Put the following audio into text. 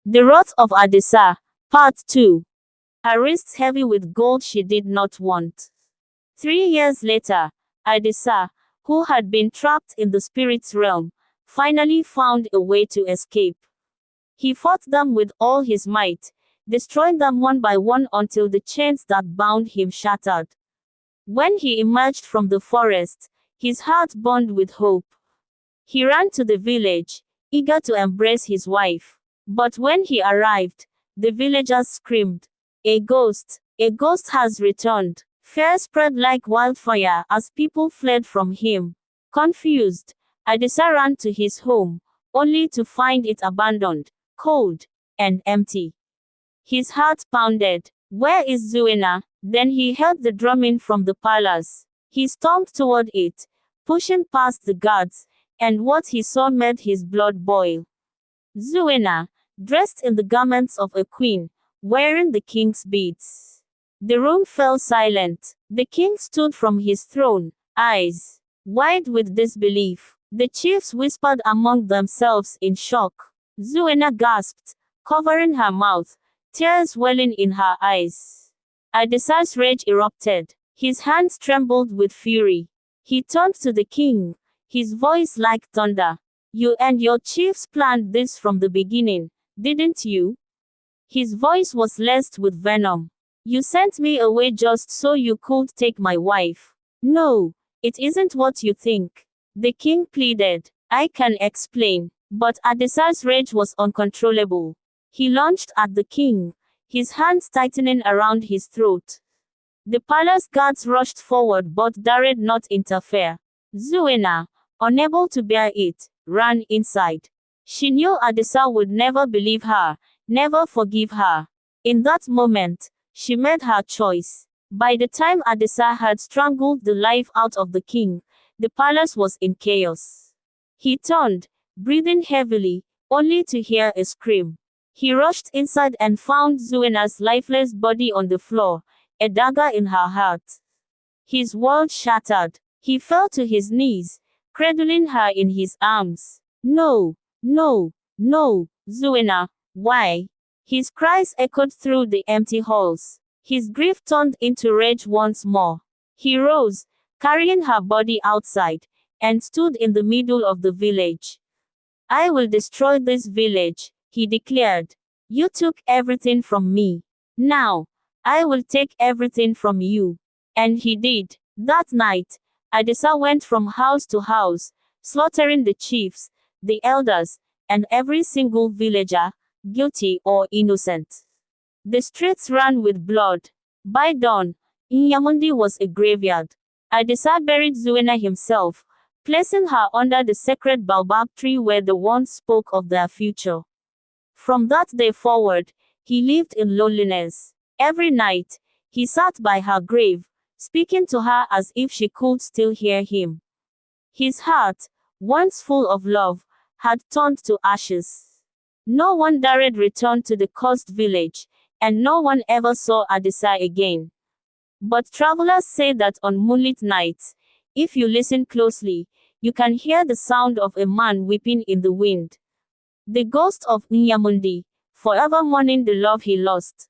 The Wrath of Adisa, Part 2. Her wrists heavy with gold she did not want. 3 years later, Adisa, who had been trapped in the spirit's realm, finally found a way to escape. He fought them with all his might, destroying them one by one until the chains that bound him shattered. When he emerged from the forest, his heart burned with hope. He ran to the village, eager to embrace his wife. But when he arrived, the villagers screamed, a ghost has returned." Fear spread like wildfire as people fled from him. Confused, Adisa ran to his home, only to find it abandoned, cold, and empty. His heart pounded. Where is Zuena? Then he heard the drumming from the palace. He stormed toward it, pushing past the guards, and what he saw made his blood boil. Zuena, dressed in the garments of a queen, wearing the king's beads. The room fell silent. The king stood from his throne, eyes wide with disbelief. The chiefs whispered among themselves in shock. Zuena gasped, covering her mouth, tears welling in her eyes. Adisa's rage erupted. His hands trembled with fury. He turned to the king, his voice like thunder. You and your chiefs planned this from the beginning, didn't you? His voice was laced with venom. You sent me away just so you could take my wife. No, it isn't what you think. The king pleaded. I can explain. But Adisa's rage was uncontrollable. He lunged at the king, his hands tightening around his throat. The palace guards rushed forward but dared not interfere. Zuena, unable to bear it, ran inside. She knew Adisa would never believe her, never forgive her. In that moment, she made her choice. By the time Adisa had strangled the life out of the king, the palace was in chaos. He turned, breathing heavily, only to hear a scream. He rushed inside and found Zuena's lifeless body on the floor, a dagger in her heart. His world shattered. He fell to his knees, cradling her in his arms. No, no, no, Zuena, why? His cries echoed through the empty halls. His grief turned into rage once more. He rose, carrying her body outside, and stood in the middle of the village. I will destroy this village, he declared. You took everything from me. Now, I will take everything from you. And he did. That night, Adisa went from house to house, slaughtering the chiefs, the elders, and every single villager, guilty or innocent. The streets ran with blood. By dawn, Inyamundi was a graveyard. Adisa buried Zuena himself, placing her under the sacred baobab tree where the wands spoke of their future. From that day forward, he lived in loneliness. Every night, he sat by her grave, speaking to her as if she could still hear him. His heart, once full of love, had turned to ashes. No one dared return to the cursed village, and no one ever saw Adisa again. But travelers say that on moonlit nights, if you listen closely, you can hear the sound of a man weeping in the wind. The ghost of Nyamundi, forever mourning the love he lost.